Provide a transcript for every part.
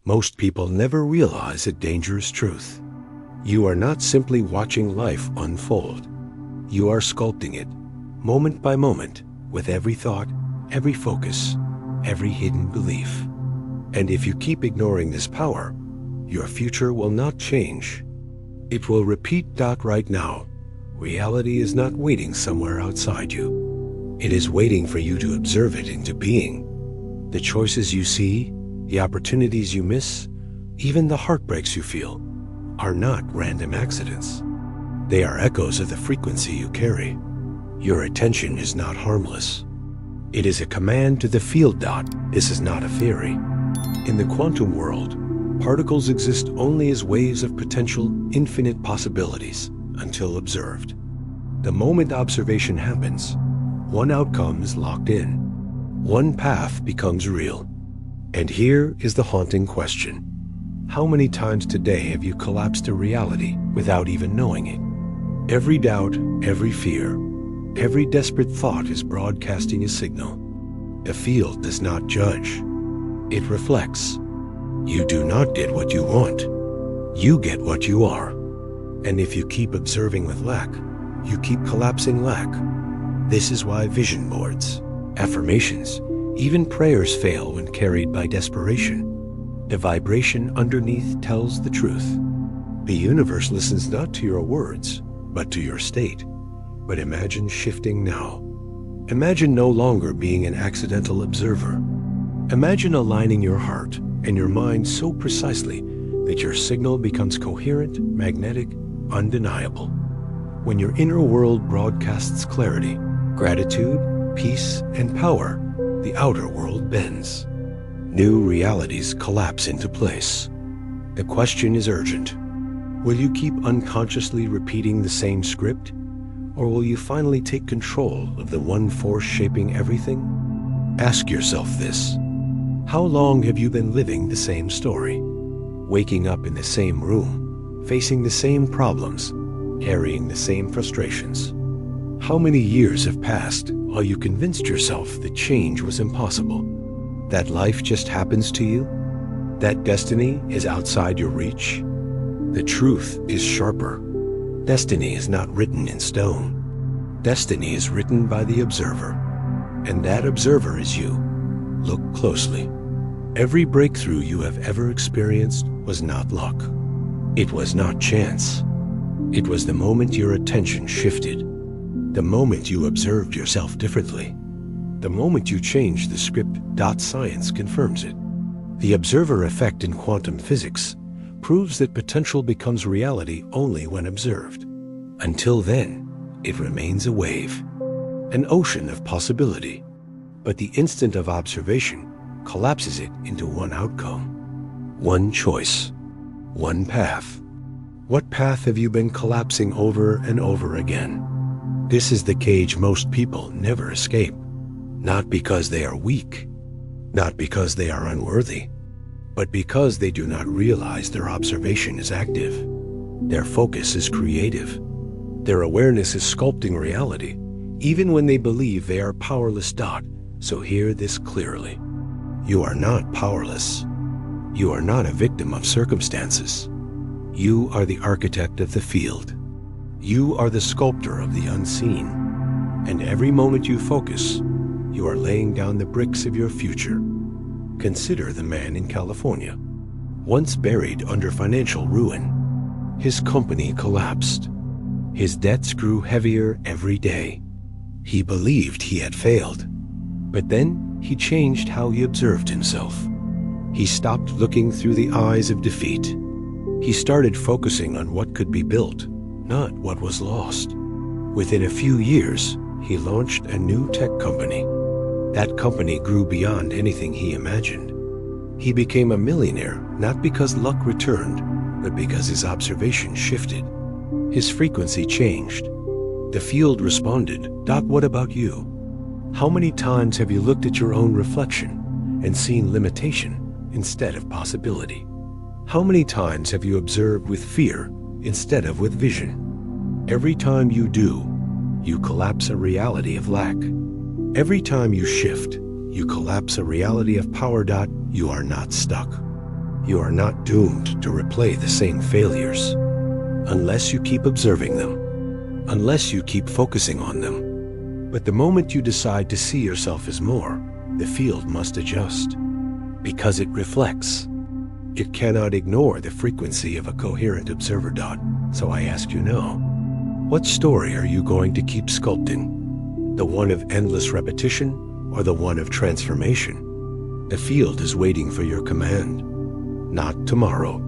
Most people never realize a dangerous truth. You are not simply watching life unfold. You are sculpting it, moment by moment, with every thought, every focus, every hidden belief. And if you keep ignoring this power, your future will not change. It will repeat right now. Reality is not waiting somewhere outside you. It is waiting for you to observe it into being. The choices you see, the opportunities you miss, even the heartbreaks you feel, are not random accidents. They are echoes of the frequency you carry. Your attention is not harmless. It is a command to the field. This is not a theory. In the quantum world, particles exist only as waves of potential, infinite possibilities until observed. The moment observation happens, one outcome is locked in. One path becomes real. And here is the haunting question. How many times today have you collapsed a reality without even knowing it? Every doubt, every fear, every desperate thought is broadcasting a signal. The field does not judge. It reflects. You do not get what you want. You get what you are. And if you keep observing with lack, you keep collapsing lack. This is why vision boards, affirmations, even prayers fail when carried by desperation. The vibration underneath tells the truth. The universe listens not to your words, but to your state. But imagine shifting now. Imagine no longer being an accidental observer. Imagine aligning your heart and your mind so precisely that your signal becomes coherent, magnetic, undeniable. When your inner world broadcasts clarity, gratitude, peace, and power, the outer world bends. New realities collapse into place. The question is urgent. Will you keep unconsciously repeating the same script? Or will you finally take control of the one force shaping everything? Ask yourself this. How long have you been living the same story? Waking up in the same room, facing the same problems, carrying the same frustrations? How many years have passed while you convinced yourself that change was impossible? That life just happens to you? That destiny is outside your reach? The truth is sharper. Destiny is not written in stone. Destiny is written by the observer. And that observer is you. Look closely. Every breakthrough you have ever experienced was not luck. It was not chance. It was the moment your attention shifted. The moment you observed yourself differently. The moment you changed the script. Science confirms it. The observer effect in quantum physics proves that potential becomes reality only when observed. Until then, it remains a wave, an ocean of possibility. But the instant of observation collapses it into one outcome, one choice, one path. What path have you been collapsing over and over again? This is the cage most people never escape. Not because they are weak, not because they are unworthy, but because they do not realize their observation is active. Their focus is creative. Their awareness is sculpting reality, even when they believe they are powerless. So hear this clearly. You are not powerless. You are not a victim of circumstances. You are the architect of the field. You are the sculptor of the unseen. And every moment you focus, you are laying down the bricks of your future. Consider the man in California, once buried under financial ruin. His company collapsed. His debts grew heavier every day. He believed he had failed. But then he changed how he observed himself. He stopped looking through the eyes of defeat. He started focusing on what could be built, not what was lost. Within a few years, he launched a new tech company. That company grew beyond anything he imagined. He became a millionaire not because luck returned, but because his observation shifted. His frequency changed. The field responded. What about you? How many times have you looked at your own reflection and seen limitation instead of possibility? How many times have you observed with fear instead of with vision? Every time you do, you collapse a reality of lack. Every time you shift, you collapse a reality of power. You are not stuck. You are not doomed to replay the same failures unless you keep observing them, unless you keep focusing on them. But the moment you decide to see yourself as more, the field must adjust because it reflects. It cannot ignore the frequency of a coherent observer. So I ask you now, what story are you going to keep sculpting? The one of endless repetition or the one of transformation? The field is waiting for your command. Not tomorrow,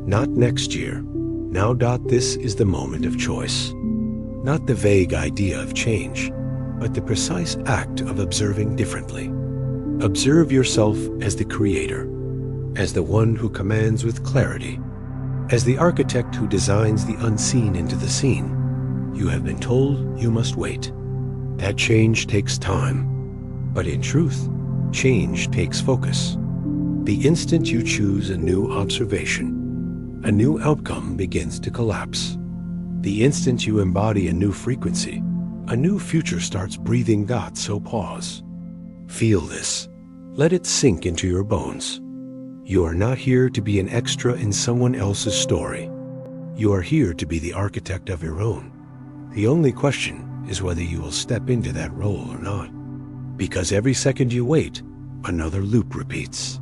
not next year. Now. This is the moment of choice. Not the vague idea of change, but the precise act of observing differently. Observe yourself as the creator, as the one who commands with clarity, as the architect who designs the unseen into the scene. You have been told you must wait. That change takes time. But in truth, change takes focus. The instant you choose a new observation, a new outcome begins to collapse. The instant you embody a new frequency, a new future starts breathing. So pause. Feel this. Let it sink into your bones. You are not here to be an extra in someone else's story. You are here to be the architect of your own. The only question is whether you will step into that role or not. Because every second you wait, another loop repeats.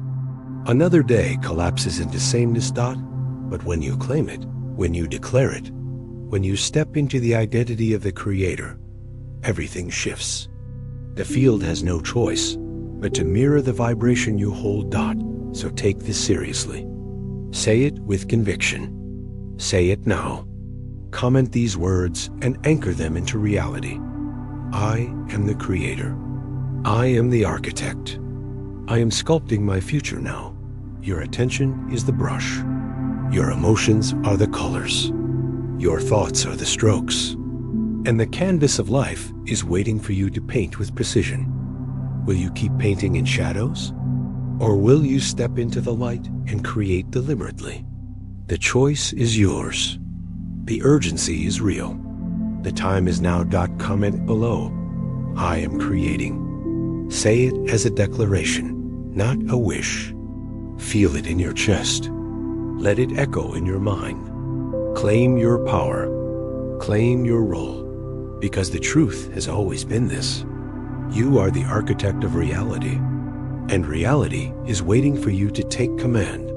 Another day collapses into sameness. But when you claim it, when you declare it, when you step into the identity of the creator, everything shifts. The field has no choice but to mirror the vibration you hold. So take this seriously. Say it with conviction. Say it now. Comment these words and anchor them into reality. I am the creator. I am the architect. I am sculpting my future now. Your attention is the brush. Your emotions are the colors. Your thoughts are the strokes. And the canvas of life is waiting for you to paint with precision. Will you keep painting in shadows? Or will you step into the light and create deliberately? The choice is yours. The urgency is real. The time is now. Comment below. I am creating. Say it as a declaration, not a wish. Feel it in your chest. Let it echo in your mind. Claim your power. Claim your role. Because the truth has always been this. You are the architect of reality. And reality is waiting for you to take command.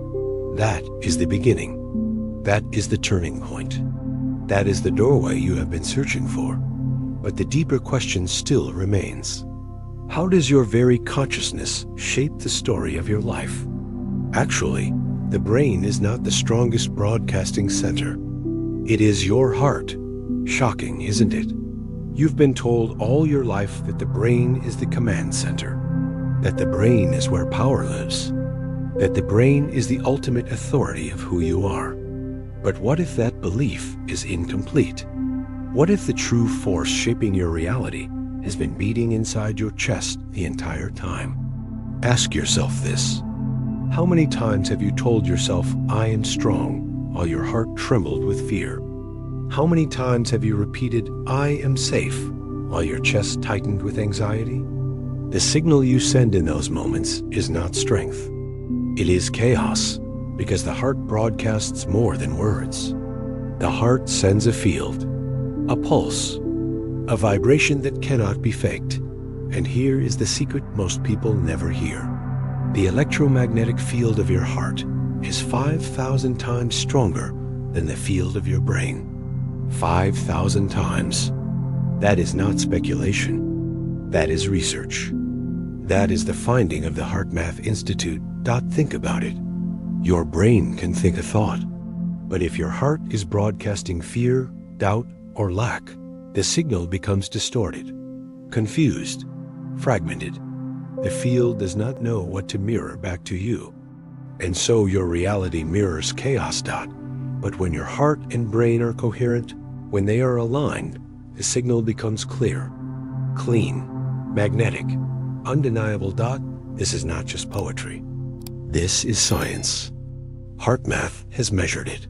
That is the beginning. That is the turning point. That is the doorway you have been searching for. But the deeper question still remains. How does your very consciousness shape the story of your life? Actually, the brain is not the strongest broadcasting center. It is your heart. Shocking, isn't it? You've been told all your life that the brain is the command center, that the brain is where power lives, that the brain is the ultimate authority of who you are. But what if that belief is incomplete? What if the true force shaping your reality has been beating inside your chest the entire time? Ask yourself this. How many times have you told yourself, I am strong, while your heart trembled with fear? How many times have you repeated, I am safe, while your chest tightened with anxiety? The signal you send in those moments is not strength. It is chaos, because the heart broadcasts more than words. The heart sends a field, a pulse, a vibration that cannot be faked. And here is the secret most people never hear. The electromagnetic field of your heart is 5,000 times stronger than the field of your brain. 5,000 times. That is not speculation. That is research. That is the finding of the HeartMath Institute. Think about it. Your brain can think a thought, but if your heart is broadcasting fear, doubt, or lack, the signal becomes distorted, confused, fragmented. The field does not know what to mirror back to you. And so your reality mirrors chaos. But when your heart and brain are coherent, when they are aligned, the signal becomes clear, clean, magnetic, undeniable. This is not just poetry. This is science. HeartMath has measured it.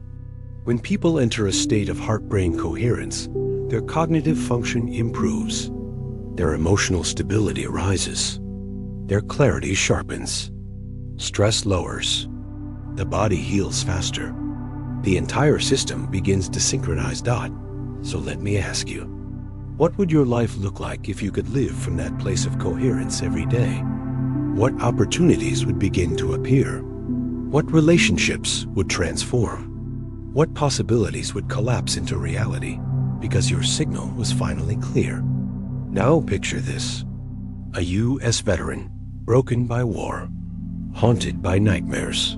When people enter a state of heart-brain coherence, their cognitive function improves, their emotional stability rises, their clarity sharpens, stress lowers, the body heals faster. The entire system begins to synchronize. So let me ask you, what would your life look like if you could live from that place of coherence every day? What opportunities would begin to appear? What relationships would transform? What possibilities would collapse into reality because your signal was finally clear? Now picture this: a U.S. veteran, broken by war, haunted by nightmares,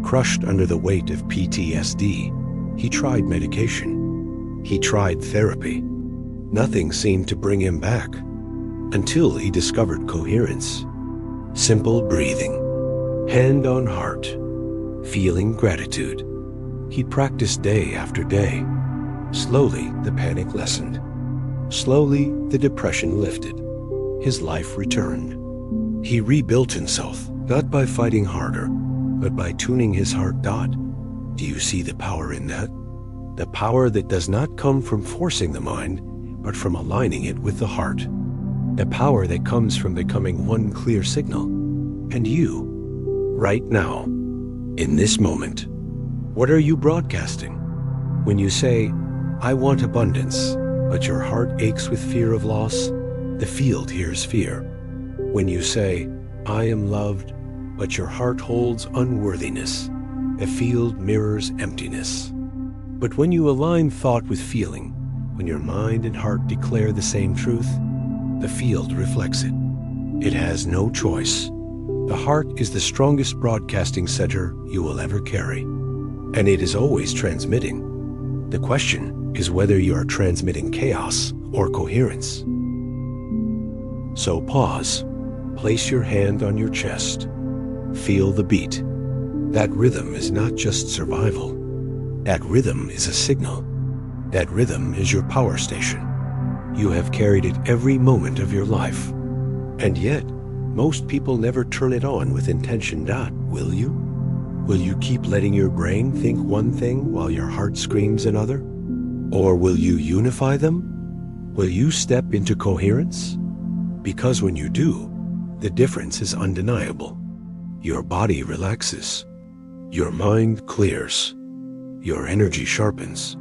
crushed under the weight of PTSD. He tried medication. He tried therapy. Nothing seemed to bring him back until he discovered coherence. Simple breathing, hand on heart, feeling gratitude. He practiced day after day. Slowly, the panic lessened. Slowly, the depression lifted. His life returned. He rebuilt himself, not by fighting harder, but by tuning his heart. Do you see the power in that? The power that does not come from forcing the mind, but from aligning it with the heart. The power that comes from becoming one clear signal. And you, right now, in this moment, what are you broadcasting? When you say, "I want abundance," but your heart aches with fear of loss, the field hears fear. When you say, "I am loved," but your heart holds unworthiness, the field mirrors emptiness. But when you align thought with feeling, when your mind and heart declare the same truth, the field reflects it. It has no choice. The heart is the strongest broadcasting center you will ever carry, and it is always transmitting. The question is whether you are transmitting chaos or coherence. So pause, place your hand on your chest, feel the beat. That rhythm is not just survival. That rhythm is a signal. That rhythm is your power station. You have carried it every moment of your life. And yet, most people never turn it on with intention. Will you? Will you keep letting your brain think one thing while your heart screams another? Or will you unify them? Will you step into coherence? Because when you do, the difference is undeniable. Your body relaxes. Your mind clears. Your energy sharpens.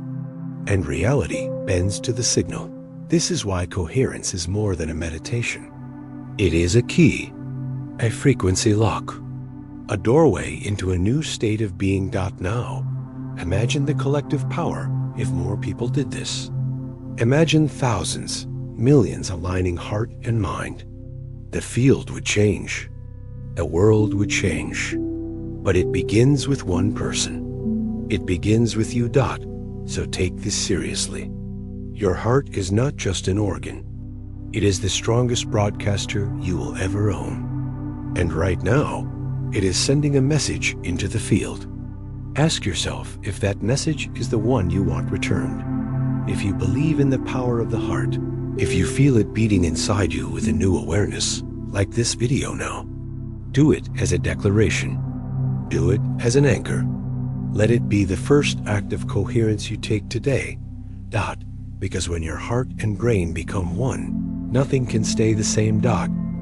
And reality bends to the signal. This is why coherence is more than a meditation. It is a key, a frequency lock, a doorway into a new state of being. Now, imagine the collective power if more people did this. Imagine thousands, millions aligning heart and mind. The field would change. The world would change. But it begins with one person. It begins with you. So take this seriously. Your heart is not just an organ. It is the strongest broadcaster you will ever own. And right now, it is sending a message into the field. Ask yourself if that message is the one you want returned. If you believe in the power of the heart, if you feel it beating inside you with a new awareness, like this video now, do it as a declaration. Do it as an anchor. Let it be the first act of coherence you take today. Because when your heart and brain become one, nothing can stay the same.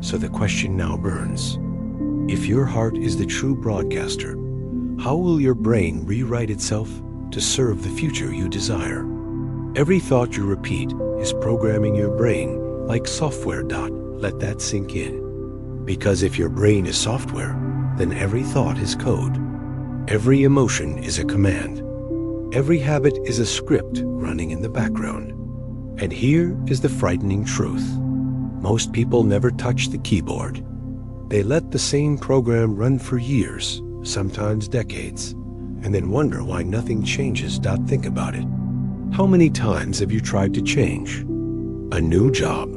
So the question now burns. If your heart is the true broadcaster, how will your brain rewrite itself to serve the future you desire? Every thought you repeat is programming your brain like software. Let that sink in. Because if your brain is software, then every thought is code. Every emotion is a command. Every habit is a script running in the background. And here is the frightening truth. Most people never touch the keyboard. They let the same program run for years, sometimes decades, and then wonder why nothing changes. Think about it. How many times have you tried to change? A new job,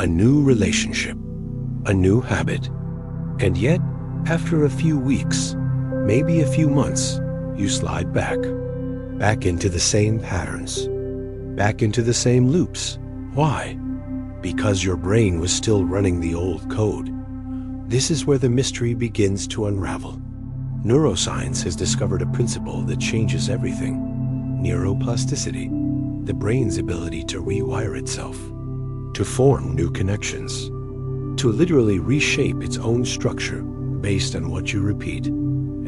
a new relationship, a new habit. And yet, after a few weeks, maybe a few months, you slide back into the same patterns, back into the same loops. Why? Because your brain was still running the old code. This is where the mystery begins to unravel. Neuroscience has discovered a principle that changes everything. Neuroplasticity, the brain's ability to rewire itself, to form new connections, to literally reshape its own structure based on what you repeat.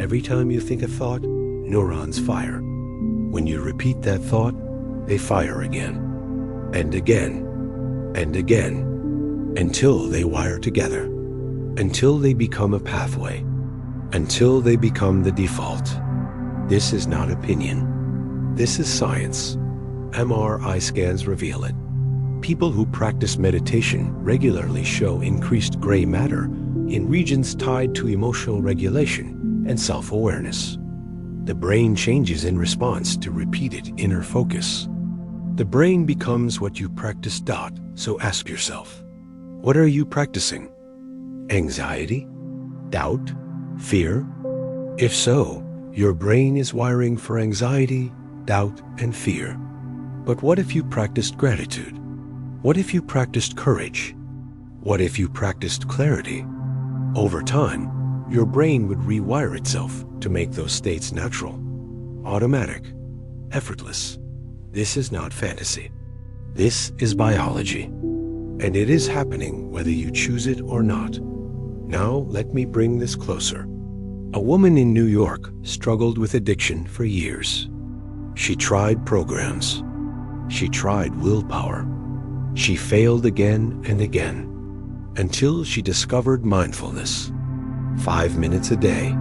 Every time you think a thought, neurons fire. When you repeat that thought, they fire again, and again, and again, until they wire together, until they become a pathway, until they become the default. This is not opinion. This is science. MRI scans reveal it. People who practice meditation regularly show increased gray matter in regions tied to emotional regulation and self-awareness. The brain changes in response to repeated inner focus. The brain becomes what you practice. So ask yourself, what are you practicing? Anxiety? Doubt? Fear? If so, your brain is wiring for anxiety, doubt, and fear. But what if you practiced gratitude? What if you practiced courage? What if you practiced clarity? Over time, your brain would rewire itself to make those states natural, automatic, effortless. This is not fantasy. This is biology. And it is happening whether you choose it or not. Now let me bring this closer. A woman in New York struggled with addiction for years. She tried programs. She tried willpower. She failed again and again, until she discovered mindfulness. 5 minutes a day,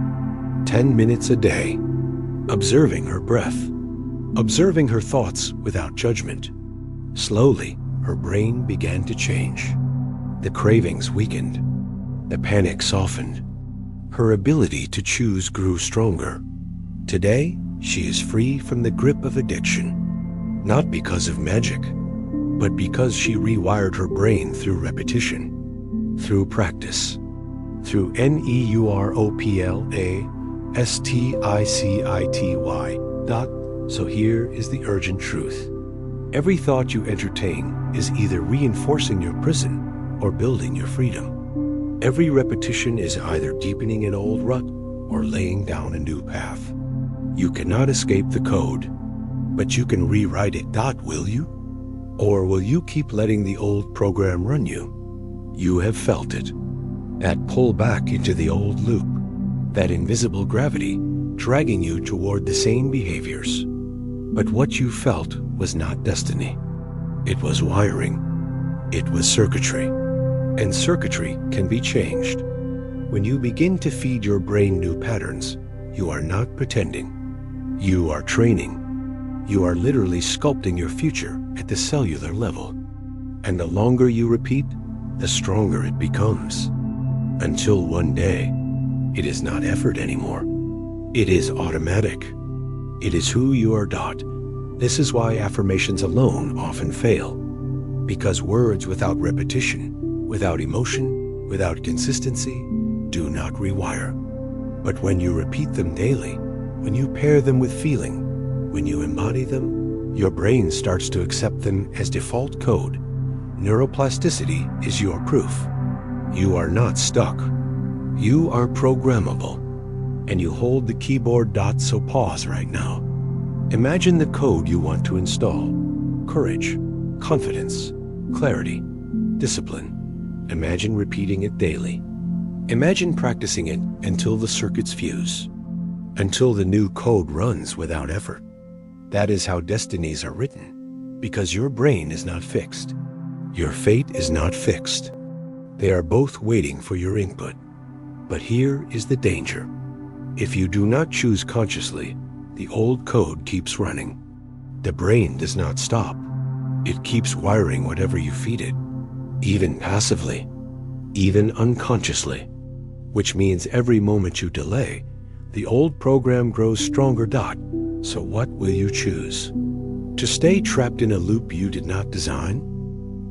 10 minutes a day, observing her breath, observing her thoughts without judgment. Slowly, her brain began to change. The cravings weakened. The panic softened. Her ability to choose grew stronger. Today, she is free from the grip of addiction, not because of magic, but because she rewired her brain through repetition, through practice, through neuroplasticity. So here is the urgent truth. Every thought you entertain is either reinforcing your prison or building your freedom. Every repetition is either deepening an old rut or laying down a new path. You cannot escape the code, but you can rewrite it. Will you? Or will you keep letting the old program run you? You have felt it. That pull back into the old loop, that invisible gravity dragging you toward the same behaviors. But what you felt was not destiny. It was wiring. It was circuitry. And circuitry can be changed. When you begin to feed your brain new patterns, you are not pretending. You are training. You are literally sculpting your future at the cellular level. And the longer you repeat, the stronger it becomes. Until one day, it is not effort anymore. It is automatic. It is who you are. This is why affirmations alone often fail. Because words without repetition, without emotion, without consistency, do not rewire. But when you repeat them daily, when you pair them with feeling, when you embody them, your brain starts to accept them as default code. Neuroplasticity is your proof. You are not stuck. You are programmable. And you hold the keyboard. So pause right now. Imagine the code you want to install. Courage, confidence, clarity, discipline. Imagine repeating it daily. Imagine practicing it until the circuits fuse, until the new code runs without effort. That is how destinies are written, because your brain is not fixed. Your fate is not fixed. They are both waiting for your input. But here is the danger. If you do not choose consciously, the old code keeps running. The brain does not stop. It keeps wiring whatever you feed it, even passively, even unconsciously, which means every moment you delay, the old program grows stronger. So what will you choose? To stay trapped in a loop you did not design?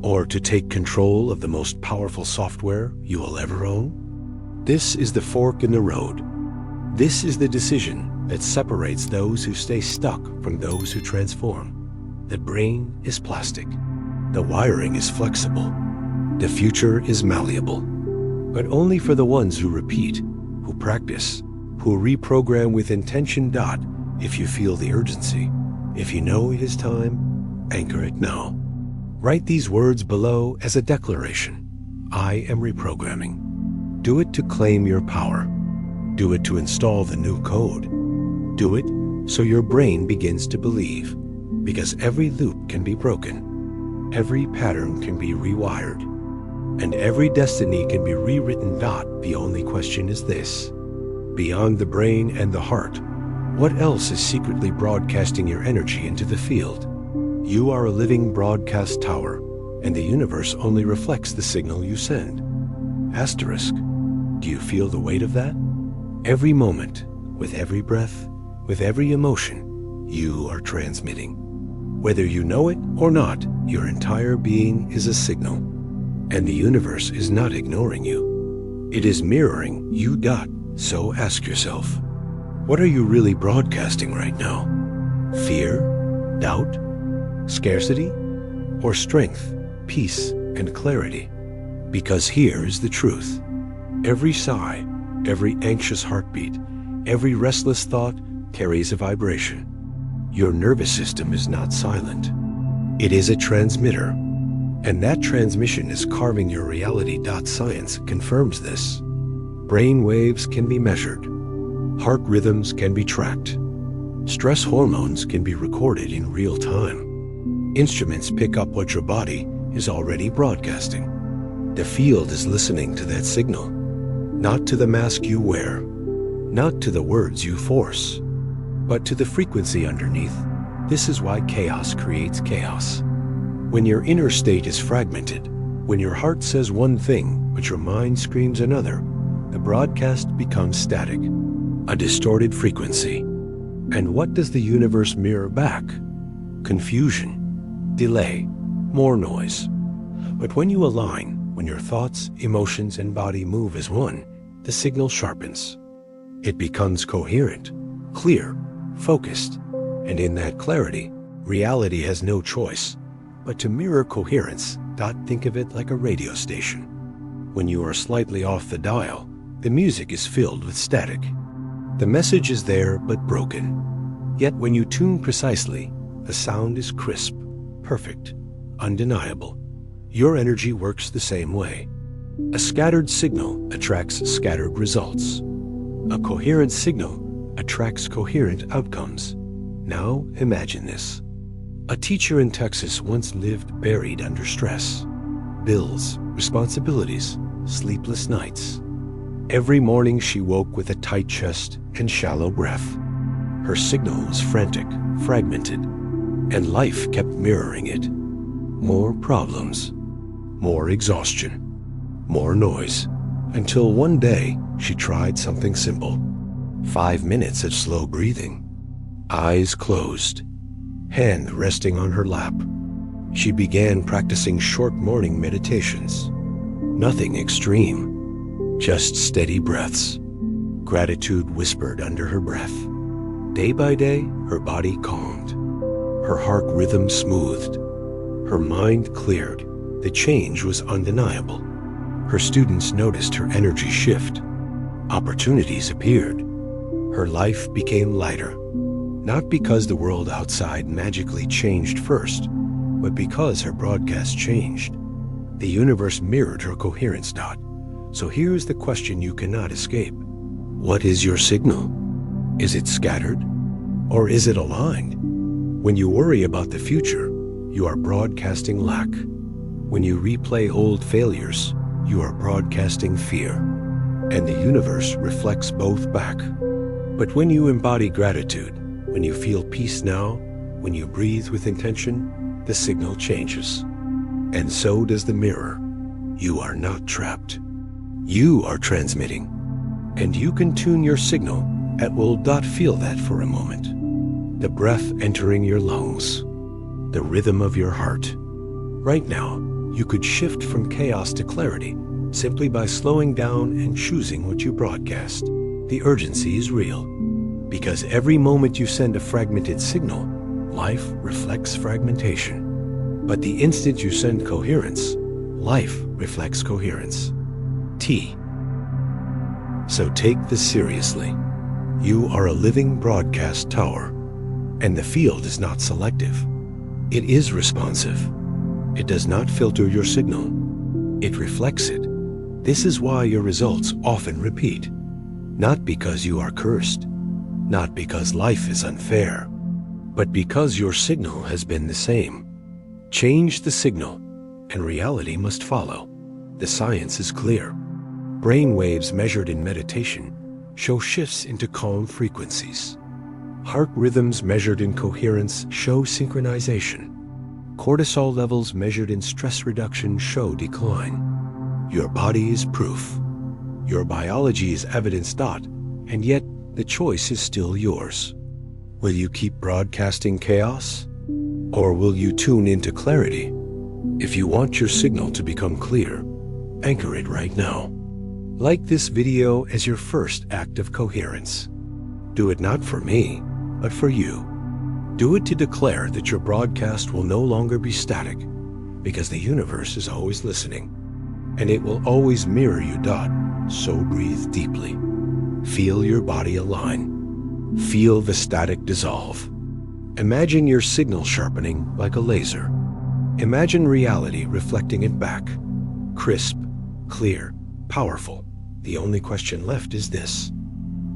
Or to take control of the most powerful software you will ever own? This is the fork in the road. This is the decision that separates those who stay stuck from those who transform. The brain is plastic. The wiring is flexible. The future is malleable. But only for the ones who repeat, who practice, who reprogram with intention. If you feel the urgency, if you know it is time, anchor it now. Write these words below as a declaration. I am reprogramming. Do it to claim your power. do it to install the new code. Do it so your brain begins to believe, because every loop can be broken, every pattern can be rewired, and every destiny can be rewritten. The only question is this: beyond the brain and the heart, what else is secretly broadcasting your energy into the field? You are a living broadcast tower, and the universe only reflects the signal you send. Asterisk. Do you feel the weight of that? Every moment, with every breath, with every emotion, you are transmitting. Whether you know it or not, your entire being is a signal. And the universe is not ignoring you. It is mirroring you. So ask yourself, what are you really broadcasting right now? Fear, doubt, scarcity, or strength, peace, and clarity? Because here is the truth. Every sigh, every anxious heartbeat, every restless thought carries a vibration. Your nervous system is not silent. It is a transmitter, and that transmission is carving your reality. Science confirms this. Brain waves can be measured. Heart rhythms can be tracked. Stress hormones can be recorded in real time. Instruments pick up what your body is already broadcasting. The field is listening to that signal, not to the mask you wear, not to the words you force, but to the frequency underneath. This is why chaos creates chaos. When your inner state is fragmented, when your heart says one thing but your mind screams another, the broadcast becomes static, a distorted frequency. And what does the universe mirror back? Confusion, delay, more noise. But when you align, when your thoughts, emotions, and body move as one, the signal sharpens. It becomes coherent, clear, focused, and in that clarity, reality has no choice but to mirror coherence. Think of it like a radio station. When you are slightly off the dial, the music is filled with static. The message is there but broken. Yet when you tune precisely, the sound is crisp, perfect, undeniable. Your energy works the same way. A scattered signal attracts scattered results. A coherent signal attracts coherent outcomes. Now imagine this. A teacher in Texas once lived buried under stress. Bills, responsibilities, sleepless nights. Every morning she woke with a tight chest and shallow breath. Her signal was frantic, fragmented, and life kept mirroring it. More problems, more exhaustion, more noise, until one day she tried something simple. 5 minutes of slow breathing. Eyes closed, hand resting on her lap. She began practicing short morning meditations. Nothing extreme, just steady breaths. Gratitude whispered under her breath. Day by day, her body calmed. Her heart rhythm smoothed. Her mind cleared. The change was undeniable. Her students noticed her energy shift. Opportunities appeared. Her life became lighter. Not because the world outside magically changed first, but because her broadcast changed. The universe mirrored her coherence. So here's the question you cannot escape. What is your signal? Is it scattered? Or is it aligned? When you worry about the future, you are broadcasting lack. When you replay old failures, you are broadcasting fear. And the universe reflects both back. But when you embody gratitude, when you feel peace now, when you breathe with intention, the signal changes. And so does the mirror. You are not trapped. You are transmitting. And you can tune your signal at will. Feel that for a moment. The breath entering your lungs. The rhythm of your heart. Right now, you could shift from chaos to clarity simply by slowing down and choosing what you broadcast. The urgency is real. Because every moment you send a fragmented signal, life reflects fragmentation. But the instant you send coherence, life reflects coherence. So take this seriously. You are a living broadcast tower, and the field is not selective. It is responsive. It does not filter your signal. It reflects it. This is why your results often repeat. Not because you are cursed, not because life is unfair, but because your signal has been the same. Change the signal, and reality must follow. The science is clear. Brain waves measured in meditation show shifts into calm frequencies. Heart rhythms measured in coherence show synchronization. Cortisol levels measured in stress reduction show decline. Your body is proof. Your biology is evidence. And yet, the choice is still yours. Will you keep broadcasting chaos? Or will you tune into clarity? If you want your signal to become clear, anchor it right now. Like this video as your first act of coherence. Do it not for me, but for you. Do it to declare that your broadcast will no longer be static, because the universe is always listening, and it will always mirror you. So breathe deeply. Feel your body align. Feel the static dissolve. Imagine your signal sharpening like a laser. Imagine reality reflecting it back. Crisp, clear, powerful. The only question left is this.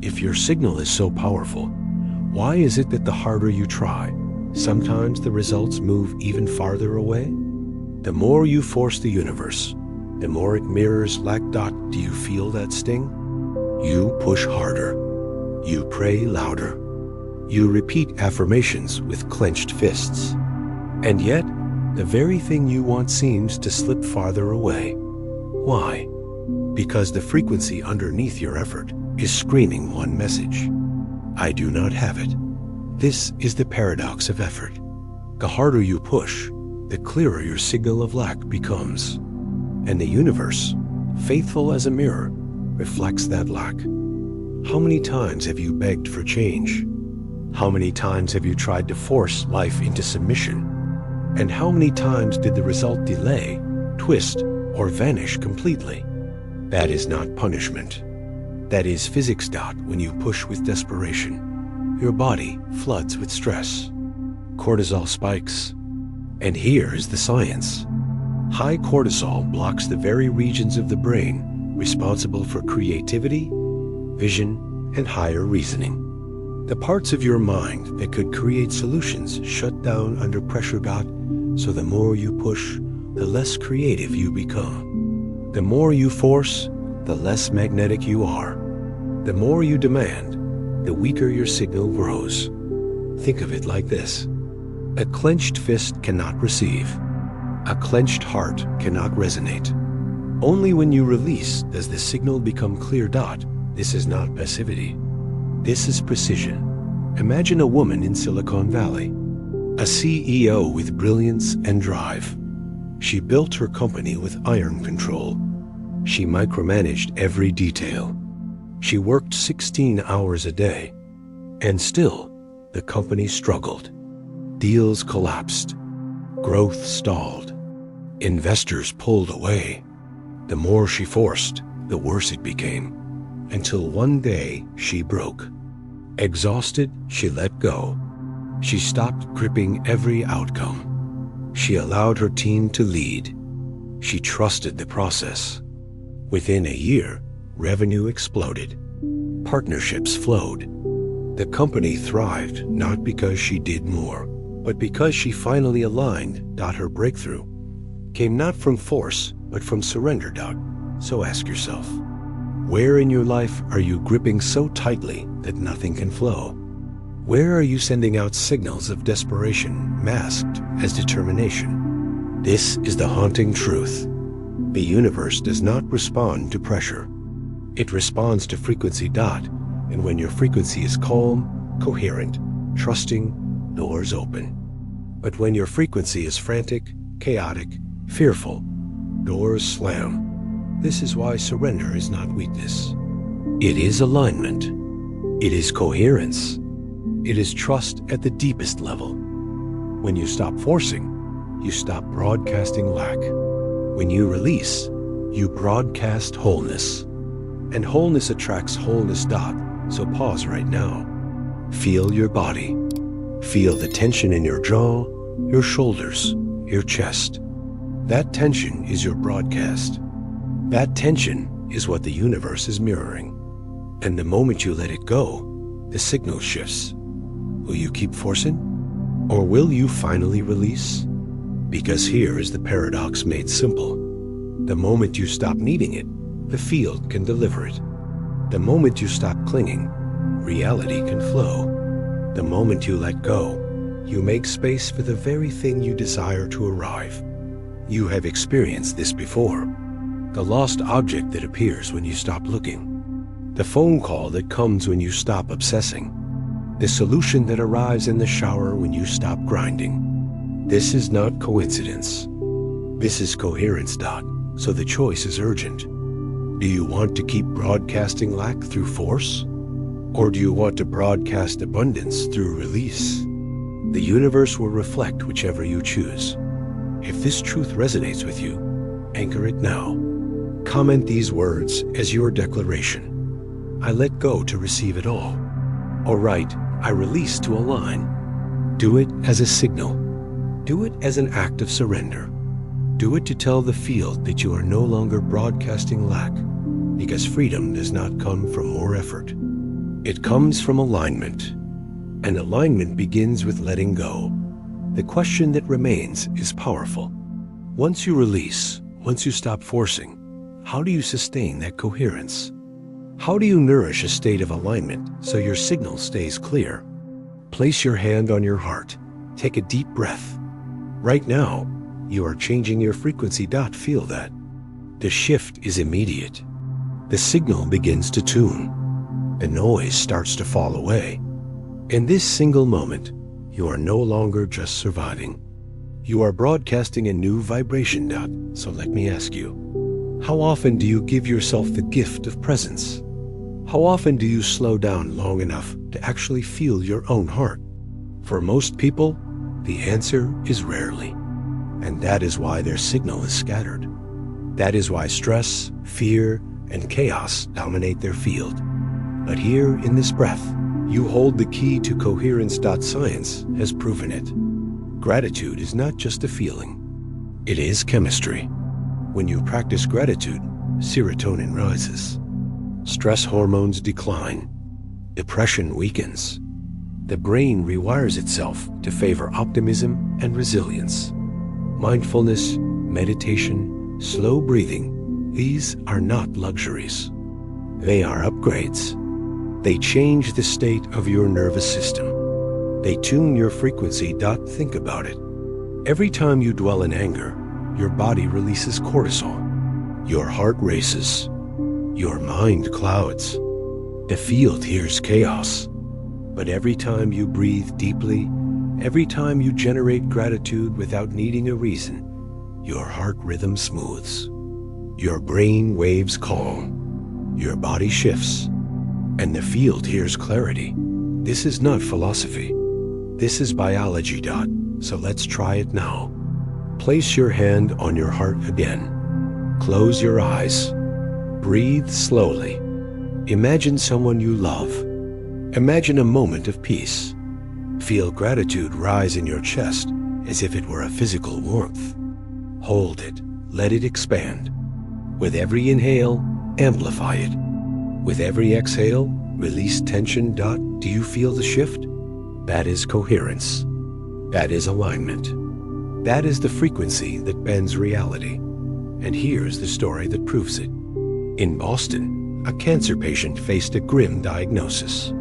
If your signal is so powerful, why is it that the harder you try, sometimes the results move even farther away? The more you force the universe, the more it mirrors lack. Do you feel that sting? You push harder. You pray louder. You repeat affirmations with clenched fists. And yet, the very thing you want seems to slip farther away. Why? Because the frequency underneath your effort is screaming one message. I do not have it. This is the paradox of effort. The harder you push, the clearer your signal of lack becomes. And the universe, faithful as a mirror, reflects that lack. How many times have you begged for change? How many times have you tried to force life into submission? And how many times did the result delay, twist, or vanish completely? That is not punishment. That is physics. When you push with desperation, your body floods with stress. Cortisol spikes. And here is the science. High cortisol blocks the very regions of the brain responsible for creativity, vision, and higher reasoning. The parts of your mind that could create solutions shut down under pressure. So the more you push, the less creative you become. The more you force, the less magnetic you are. The more you demand, the weaker your signal grows. Think of it like this. A clenched fist cannot receive. A clenched heart cannot resonate. Only when you release does the signal become clear. This is not passivity. This is precision. Imagine a woman in Silicon Valley, a CEO with brilliance and drive. She built her company with iron control. She micromanaged every detail. She worked 16 hours a day. And still, the company struggled. Deals collapsed. Growth stalled. Investors pulled away. The more she forced, the worse it became. Until one day, she broke. Exhausted, she let go. She stopped gripping every outcome. She allowed her team to lead. She trusted the process. Within a year, revenue exploded. Partnerships flowed. The company thrived not because she did more, but because she finally aligned. Her breakthrough came not from force, but from surrender. So ask yourself, where in your life are you gripping so tightly that nothing can flow? Where are you sending out signals of desperation masked as determination? This is the haunting truth. The universe does not respond to pressure. It responds to frequency. And when your frequency is calm, coherent, trusting, doors open. But when your frequency is frantic, chaotic, fearful, doors slam. This is why surrender is not weakness. It is alignment. It is coherence. It is trust at the deepest level. When you stop forcing, you stop broadcasting lack. When you release, you broadcast wholeness. And wholeness attracts wholeness. So pause right now. Feel your body. Feel the tension in your jaw, your shoulders, your chest. That tension is your broadcast. That tension is what the universe is mirroring. And the moment you let it go, the signal shifts. Will you keep forcing? Or will you finally release? Because here is the paradox made simple. The moment you stop needing it, the field can deliver it. The moment you stop clinging, reality can flow. The moment you let go, you make space for the very thing you desire to arrive. You have experienced this before. The lost object that appears when you stop looking. The phone call that comes when you stop obsessing. The solution that arrives in the shower when you stop grinding. This is not coincidence. This is coherence. So the choice is urgent. Do you want to keep broadcasting lack through force? Or do you want to broadcast abundance through release? The universe will reflect whichever you choose. If this truth resonates with you, anchor it now. Comment these words as your declaration. I let go to receive it all. Or write, I release to align. Do it as a signal. Do it as an act of surrender. Do it to tell the field that you are no longer broadcasting lack, because freedom does not come from more effort. It comes from alignment. And alignment begins with letting go. The question that remains is powerful. Once you release, once you stop forcing, how do you sustain that coherence? How do you nourish a state of alignment so your signal stays clear? Place your hand on your heart. Take a deep breath. Right now, you are changing your frequency. Feel that. The shift is immediate. The signal begins to tune. The noise starts to fall away. In this single moment, you are no longer just surviving. You are broadcasting a new vibration. So let me ask you, how often do you give yourself the gift of presence? How often do you slow down long enough to actually feel your own heart? For most people, the answer is rarely. And that is why their signal is scattered. That is why stress, fear, and chaos dominate their field. But here in this breath, you hold the key to coherence. Science has proven it. Gratitude is not just a feeling. It is chemistry. When you practice gratitude, serotonin rises. Stress hormones decline. Depression weakens. The brain rewires itself to favor optimism and resilience. Mindfulness, meditation, slow breathing, these are not luxuries. They are upgrades. They change the state of your nervous system. They tune your frequency. Think about it. Every time you dwell in anger, your body releases cortisol. Your heart races. Your mind clouds. The field hears chaos. But every time you breathe deeply, every time you generate gratitude without needing a reason, your heart rhythm smooths. Your brain waves calm. Your body shifts. And the field hears clarity. This is not philosophy. This is biology. So let's try it now. Place your hand on your heart again. Close your eyes. Breathe slowly. Imagine someone you love. Imagine a moment of peace. Feel gratitude rise in your chest as if it were a physical warmth. Hold it. Let it expand. With every inhale, amplify it. With every exhale, release tension. Do you feel the shift? That is coherence. That is alignment. That is the frequency that bends reality. And here's the story that proves it. In Boston, a cancer patient faced a grim diagnosis.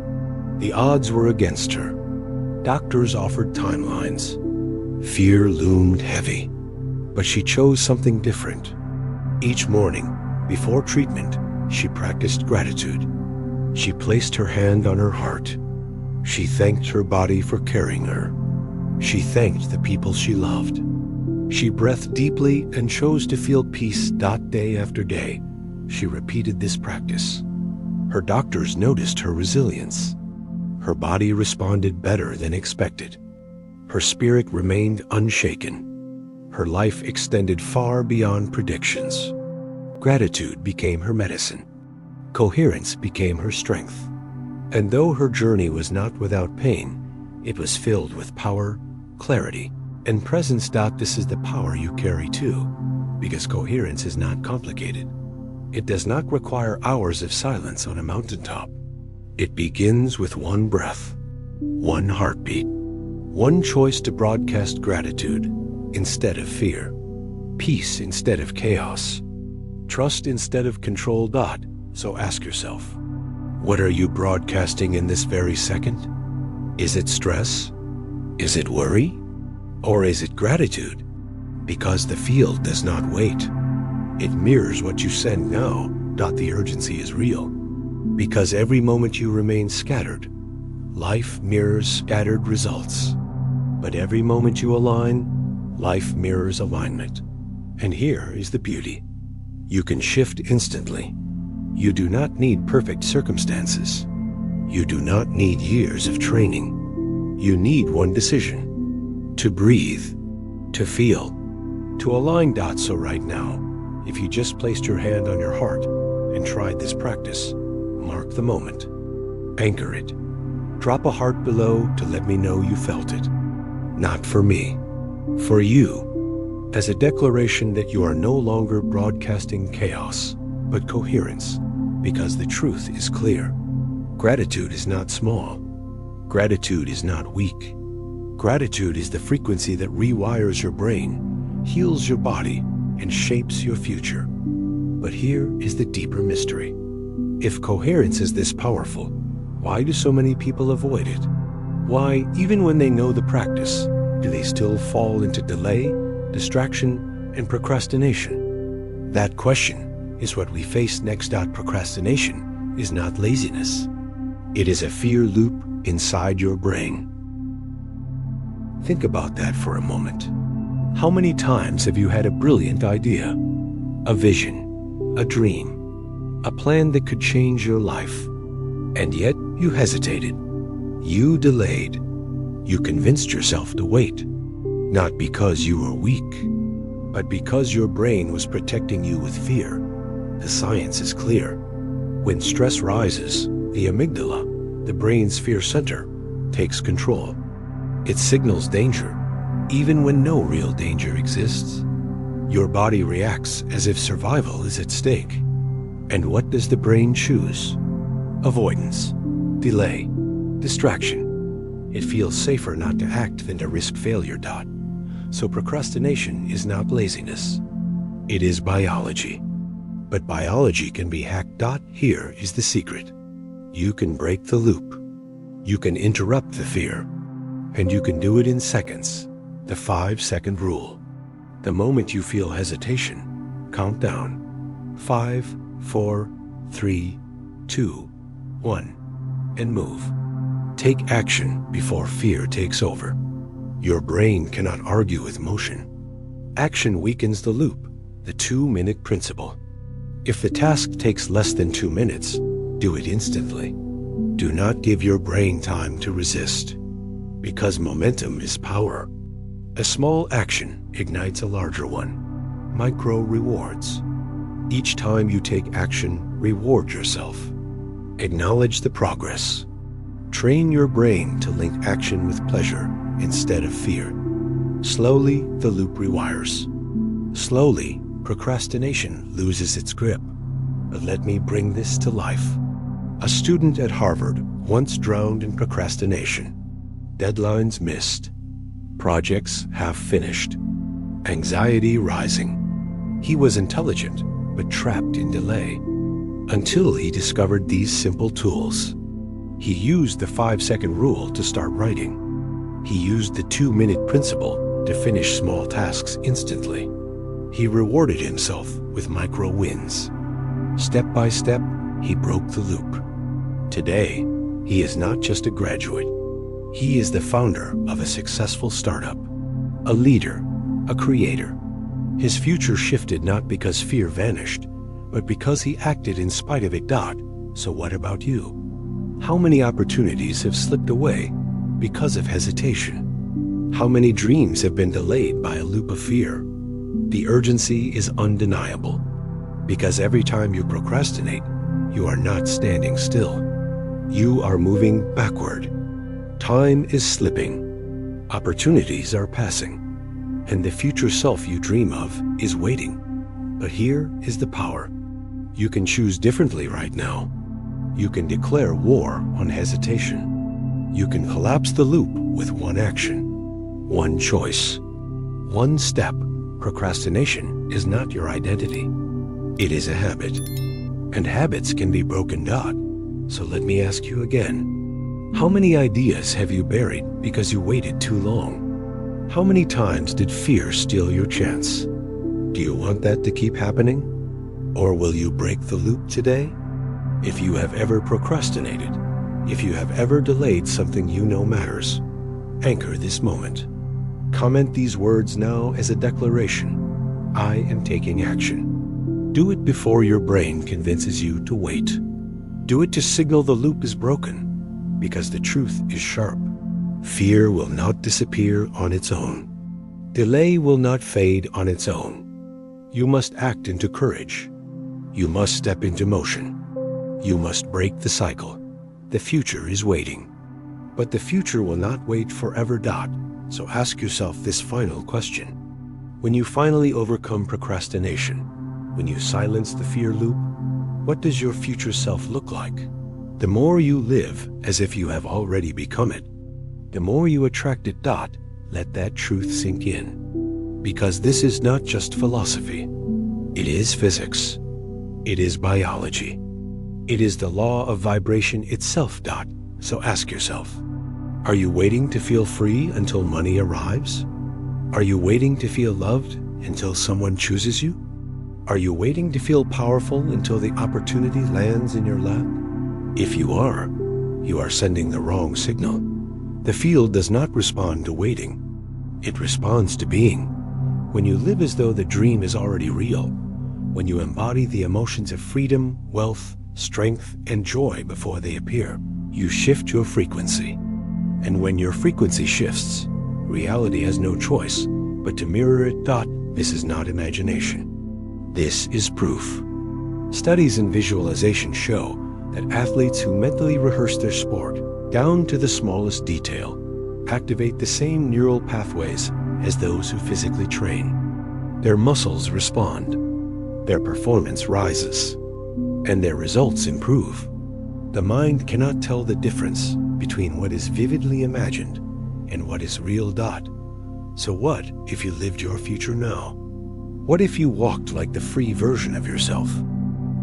The odds were against her. Doctors offered timelines. Fear loomed heavy. But she chose something different. Each morning, before treatment, she practiced gratitude. She placed her hand on her heart. She thanked her body for carrying her. She thanked the people she loved. She breathed deeply and chose to feel peace. Day after day, she repeated this practice. Her doctors noticed her resilience. Her body responded better than expected. Her spirit remained unshaken. Her life extended far beyond predictions. Gratitude became her medicine. Coherence became her strength. And though her journey was not without pain, it was filled with power, clarity, and presence. This is the power you carry too, because coherence is not complicated. It does not require hours of silence on a mountaintop. It begins with one breath, one heartbeat, one choice to broadcast gratitude instead of fear, peace instead of chaos, trust instead of control. So ask yourself, what are you broadcasting in this very second? Is it stress? Is it worry? Or is it gratitude? Because the field does not wait. It mirrors what you send now. The urgency is real. Because every moment you remain scattered, life mirrors scattered results. But every moment you align, life mirrors alignment. And here is the beauty. You can shift instantly. You do not need perfect circumstances. You do not need years of training. You need one decision: to breathe, to feel, to align. So right now, if you just placed your hand on your heart and tried this practice, mark the moment, anchor it, drop a heart below to let me know you felt it. Not for me, for you, as a declaration that you are no longer broadcasting chaos, but coherence, because the truth is clear. Gratitude is not small. Gratitude is not weak. Gratitude is the frequency that rewires your brain, heals your body, and shapes your future. But here is the deeper mystery. If coherence is this powerful, why do so many people avoid it? Why, even when they know the practice, do they still fall into delay, distraction, and procrastination? That question is what we face next. Procrastination is not laziness. It is a fear loop inside your brain. Think about that for a moment. How many times have you had a brilliant idea, a vision, a dream, a plan that could change your life, and yet you hesitated, you delayed, you convinced yourself to wait, not because you were weak, but because your brain was protecting you with fear? The science is clear. When stress rises, the amygdala, the brain's fear center, takes control. It signals danger, even when no real danger exists. Your body reacts as if survival is at stake. And what does the brain choose? Avoidance, delay, distraction. It feels safer not to act than to risk failure. So procrastination is not laziness. It is biology. But biology can be hacked. Here is the secret. You can break the loop. You can interrupt the fear. And you can do it in seconds. The 5-second rule. The moment you feel hesitation, count down. 5, 4, 3, 2, 1, and move. Take action before fear takes over. Your brain cannot argue with motion. Action weakens the loop, the 2-minute principle. If the task takes less than 2 minutes, do it instantly. Do not give your brain time to resist, because momentum is power. A small action ignites a larger one. Micro rewards. Each time you take action, reward yourself. Acknowledge the progress. Train your brain to link action with pleasure instead of fear. Slowly, the loop rewires. Slowly, procrastination loses its grip. But let me bring this to life. A student at Harvard once drowned in procrastination. Deadlines missed. Projects half finished. Anxiety rising. He was intelligent, but trapped in delay. Until he discovered these simple tools. He used the 5-second rule to start writing. He used the 2-minute principle to finish small tasks instantly. He rewarded himself with micro wins. Step by step, he broke the loop. Today, he is not just a graduate. He is the founder of a successful startup, a leader, a creator. His future shifted not because fear vanished, but because he acted in spite of it. So what about you? How many opportunities have slipped away because of hesitation? How many dreams have been delayed by a loop of fear? The urgency is undeniable, because every time you procrastinate, you are not standing still. You are moving backward. Time is slipping. Opportunities are passing. And the future self you dream of is waiting. But here is the power. You can choose differently right now. You can declare war on hesitation. You can collapse the loop with one action, one choice, one step. Procrastination is not your identity. It is a habit. And habits can be broken. So let me ask you again. How many ideas have you buried because you waited too long? How many times did fear steal your chance? Do you want that to keep happening? Or will you break the loop today? If you have ever procrastinated, if you have ever delayed something you know matters, anchor this moment. Comment these words now as a declaration. I am taking action. Do it before your brain convinces you to wait. Do it to signal the loop is broken, because the truth is sharp. Fear will not disappear on its own. Delay will not fade on its own. You must act into courage. You must step into motion. You must break the cycle. The future is waiting. But the future will not wait forever. So ask yourself this final question. When you finally overcome procrastination, when you silence the fear loop, what does your future self look like? The more you live as if you have already become it, the more you attract it. Let that truth sink in. Because this is not just philosophy. It is physics. It is biology. It is the law of vibration itself. So ask yourself, are you waiting to feel free until money arrives? Are you waiting to feel loved until someone chooses you? Are you waiting to feel powerful until the opportunity lands in your lap? If you are sending the wrong signal. The field does not respond to waiting. It responds to being. When you live as though the dream is already real, when you embody the emotions of freedom, wealth, strength, and joy before they appear, you shift your frequency. And when your frequency shifts, reality has no choice but to mirror it. This is not imagination. This is proof. Studies in visualization show that athletes who mentally rehearse their sport down to the smallest detail activate the same neural pathways as those who physically train. Their muscles respond, their performance rises, and their results improve. The mind cannot tell the difference between what is vividly imagined and what is real. So what if you lived your future now? What if you walked like the free version of yourself,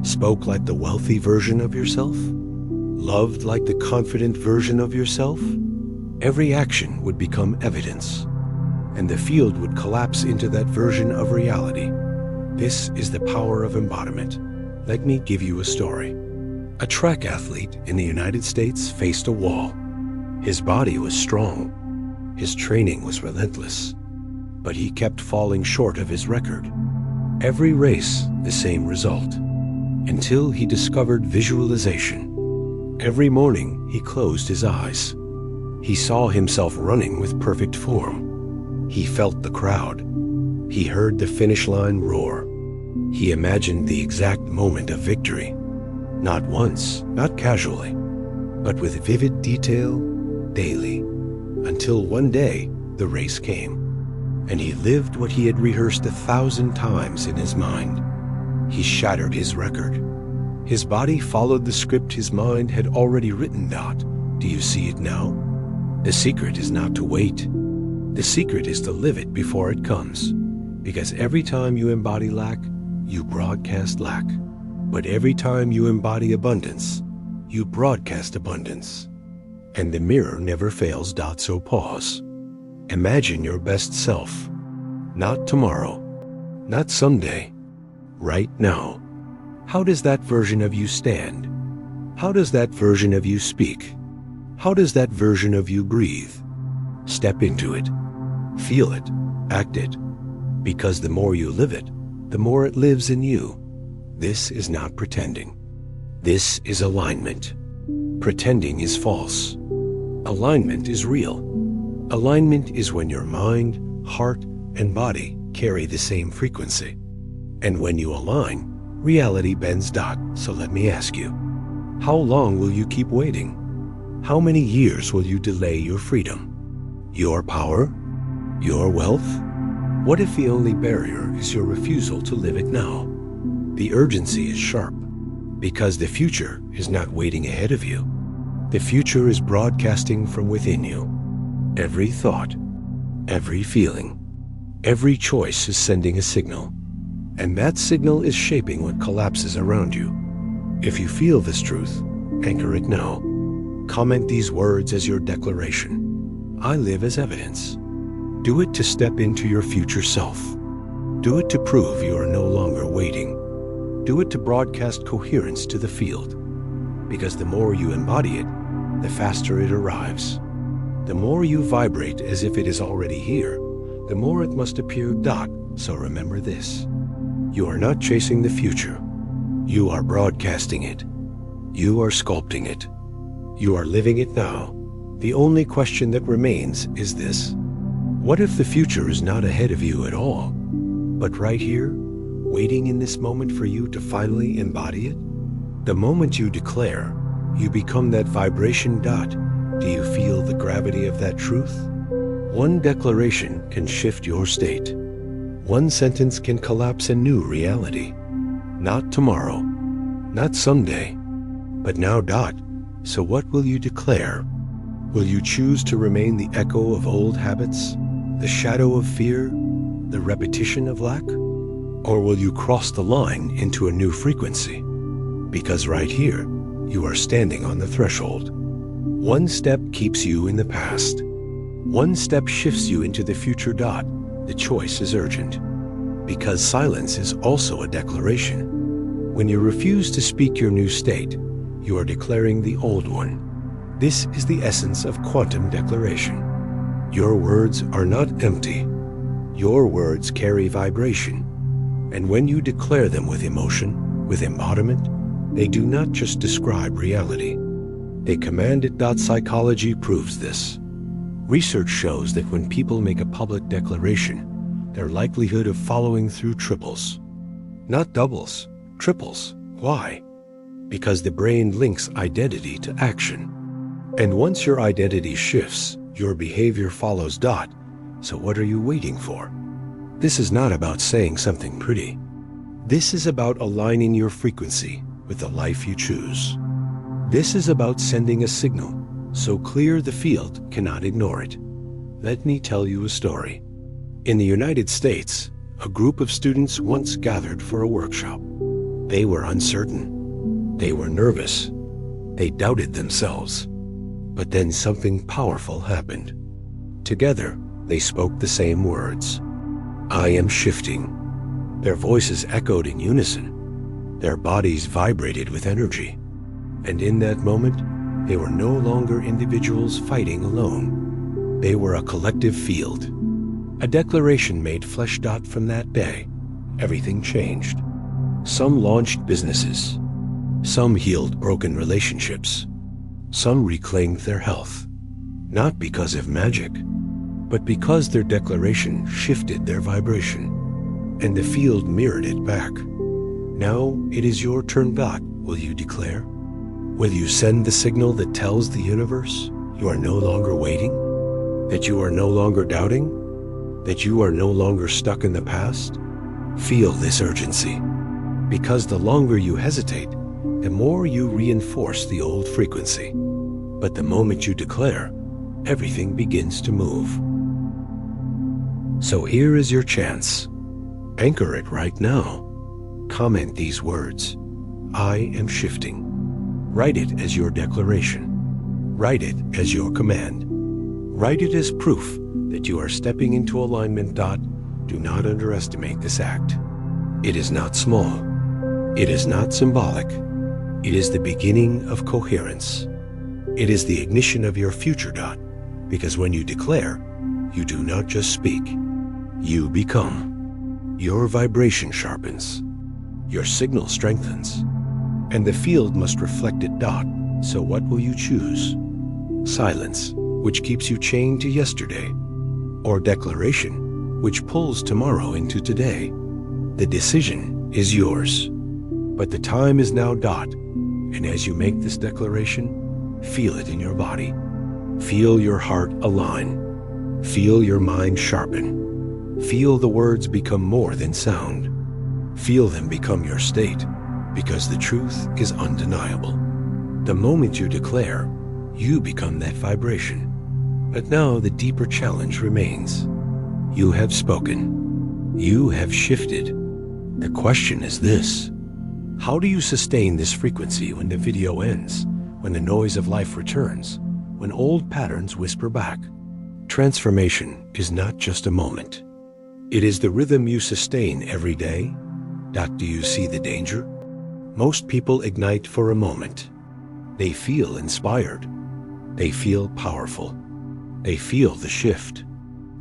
spoke like the wealthy version of yourself, loved like the confident version of yourself? Every action would become evidence, and the field would collapse into that version of reality. This is the power of embodiment. Let me give you a story. A track athlete in the United States faced a wall. His body was strong. His training was relentless. But he kept falling short of his record. Every race, the same result. Until he discovered visualization. Every morning, he closed his eyes. He saw himself running with perfect form. He felt the crowd. He heard the finish line roar. He imagined the exact moment of victory. Not once, not casually, but with vivid detail, daily, until one day the race came, and he lived what he had rehearsed 1,000 times in his mind. He shattered his record. His body followed the script his mind had already written. Do you see it now? The secret is not to wait. The secret is to live it before it comes, because every time you embody lack, you broadcast lack. But every time you embody abundance, you broadcast abundance. And the mirror never fails. So pause. Imagine your best self. Not tomorrow, not someday, right now. How does that version of you stand? How does that version of you speak? How does that version of you breathe? Step into it. Feel it. Act it. Because the more you live it, the more it lives in you. This is not pretending. This is alignment. Pretending is false. Alignment is real. Alignment is when your mind, heart, and body carry the same frequency. And when you align, reality bends. So let me ask you, how long will you keep waiting? How many years will you delay your freedom? Your power? Your wealth? What if the only barrier is your refusal to live it now? The urgency is sharp, because the future is not waiting ahead of you. The future is broadcasting from within you. Every thought, every feeling, every choice is sending a signal, and that signal is shaping what collapses around you. If you feel this truth, anchor it now. Comment these words as your declaration. I live as evidence. Do it to step into your future self. Do it to prove you are no longer waiting. Do it to broadcast coherence to the field. Because the more you embody it, the faster it arrives. The more you vibrate as if it is already here, the more it must appear. So remember this. You are not chasing the future. You are broadcasting it. You are sculpting it. You are living it now. The only question that remains is this. What if the future is not ahead of you at all, but right here, waiting in this moment for you to finally embody it? The moment you declare, you become that vibration. Do you feel the gravity of that truth? One declaration can shift your state. One sentence can collapse a new reality. Not tomorrow, not someday, but now. So what will you declare? Will you choose to remain the echo of old habits, the shadow of fear, the repetition of lack? Or will you cross the line into a new frequency? Because right here, you are standing on the threshold. One step keeps you in the past. One step shifts you into the future. The choice is urgent. Because silence is also a declaration. When you refuse to speak your new state, you are declaring the old one. This is the essence of quantum declaration. Your words are not empty. Your words carry vibration. And when you declare them with emotion, with embodiment, they do not just describe reality. They command it. Psychology proves this. Research shows that when people make a public declaration, their likelihood of following through triples. Not doubles, triples. Why? Because the brain links identity to action. And once your identity shifts, your behavior follows. So what are you waiting for? This is not about saying something pretty. This is about aligning your frequency with the life you choose. This is about sending a signal so clear the field cannot ignore it. Let me tell you a story. In the United States, a group of students once gathered for a workshop. They were uncertain. They were nervous. They doubted themselves. But then something powerful happened. Together, they spoke the same words. I am shifting. Their voices echoed in unison. Their bodies vibrated with energy. And in that moment, they were no longer individuals fighting alone. They were a collective field. A declaration made flesh. From that day, everything changed. Some launched businesses. Some healed broken relationships. Some reclaimed their health. Not because of magic, but because their declaration shifted their vibration, and the field mirrored it back. Now it is your turn. Will you declare? Will you send the signal that tells the universe you are no longer waiting? That you are no longer doubting? That you are no longer stuck in the past? Feel this urgency. Because the longer you hesitate, the more you reinforce the old frequency. But the moment you declare, everything begins to move. So here is your chance. Anchor it right now. Comment these words. I am shifting. Write it as your declaration. Write it as your command. Write it as proof that you are stepping into alignment. Do not underestimate this act. It is not small. It is not symbolic. It is the beginning of coherence. It is the ignition of your future. Because when you declare, you do not just speak. You become. Your vibration sharpens. Your signal strengthens. And the field must reflect it. So what will you choose? Silence, which keeps you chained to yesterday, or declaration, which pulls tomorrow into today? The decision is yours. But the time is now. And as you make this declaration, feel it in your body. Feel your heart align. Feel your mind sharpen. Feel the words become more than sound. Feel them become your state, because the truth is undeniable. The moment you declare, you become that vibration. But now the deeper challenge remains. You have spoken. You have shifted. The question is this: how do you sustain this frequency when the video ends, when the noise of life returns, when old patterns whisper back? Transformation is not just a moment. It is the rhythm you sustain every day. Do you see the danger? Most people ignite for a moment. They feel inspired. They feel powerful. They feel the shift.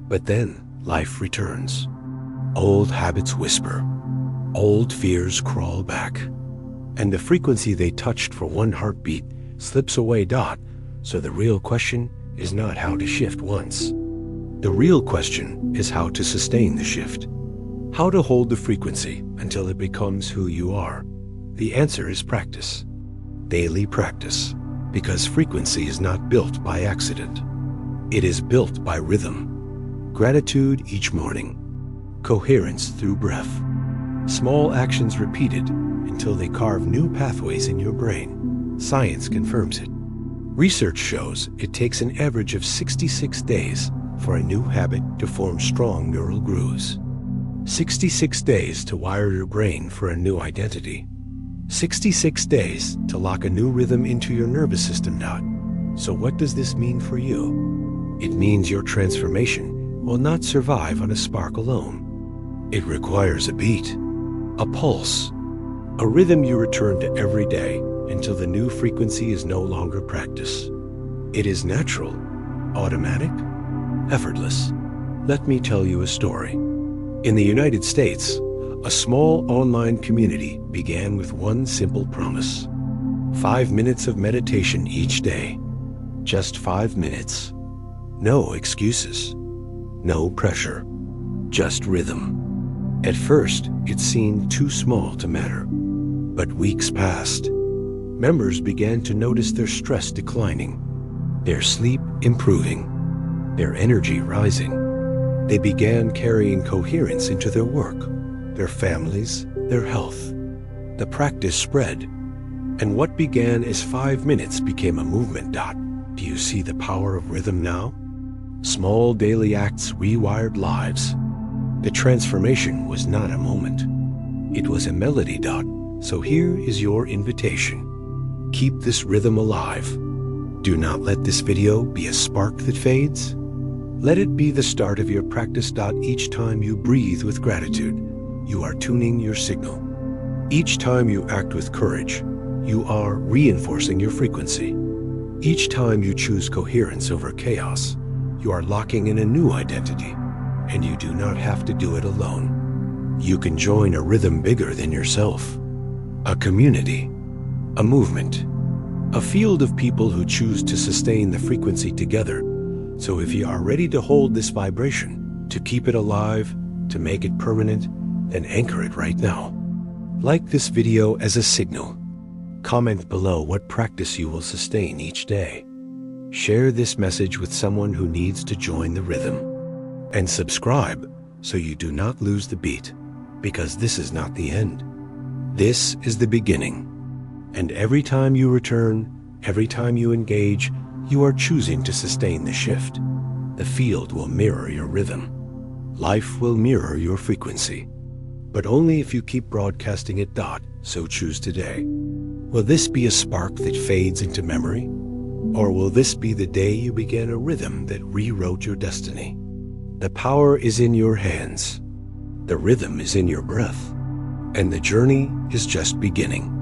But then life returns. Old habits whisper. Old fears crawl back. And the frequency they touched for one heartbeat slips away. So the real question is not how to shift once. The real question is how to sustain the shift. How to hold the frequency until it becomes who you are. The answer is practice. Daily practice. Because frequency is not built by accident. It is built by rhythm. Gratitude each morning. Coherence through breath. Small actions repeated until they carve new pathways in your brain. Science confirms it. Research shows it takes an average of 66 days for a new habit to form strong neural grooves. 66 days to wire your brain for a new identity. 66 days to lock a new rhythm into your nervous system. So what does this mean for you? It means your transformation will not survive on a spark alone. It requires a beat, a pulse, a rhythm you return to every day until the new frequency is no longer practice. It is natural, automatic, effortless. Let me tell you a story. In the United States, a small online community began with one simple promise. 5 minutes of meditation each day. Just 5 minutes. No excuses. No pressure. Just rhythm. At first, it seemed too small to matter. But weeks passed. Members began to notice their stress declining, their sleep improving, their energy rising. They began carrying coherence into their work, their families, their health. The practice spread, and what began as 5 minutes became a movement. Do you see the power of rhythm now? Small daily acts rewired lives. The transformation was not a moment. It was a melody. So here is your invitation. Keep this rhythm alive. Do not let this video be a spark that fades. Let it be the start of your practice. Each time you breathe with gratitude, you are tuning your signal. Each time you act with courage, you are reinforcing your frequency. Each time you choose coherence over chaos, you are locking in a new identity, and you do not have to do it alone. You can join a rhythm bigger than yourself, a community, a movement, a field of people who choose to sustain the frequency together. So if you are ready to hold this vibration, to keep it alive, to make it permanent, then anchor it right now. Like this video as a signal. Comment below what practice you will sustain each day. Share this message with someone who needs to join the rhythm. And subscribe so you do not lose the beat, because this is not the end. This is the beginning. And every time you return, every time you engage, you are choosing to sustain the shift. The field will mirror your rhythm. Life will mirror your frequency. But only if you keep broadcasting it. So choose today. Will this be a spark that fades into memory? Or will this be the day you began a rhythm that rewrote your destiny? The power is in your hands. The rhythm is in your breath. And the journey is just beginning.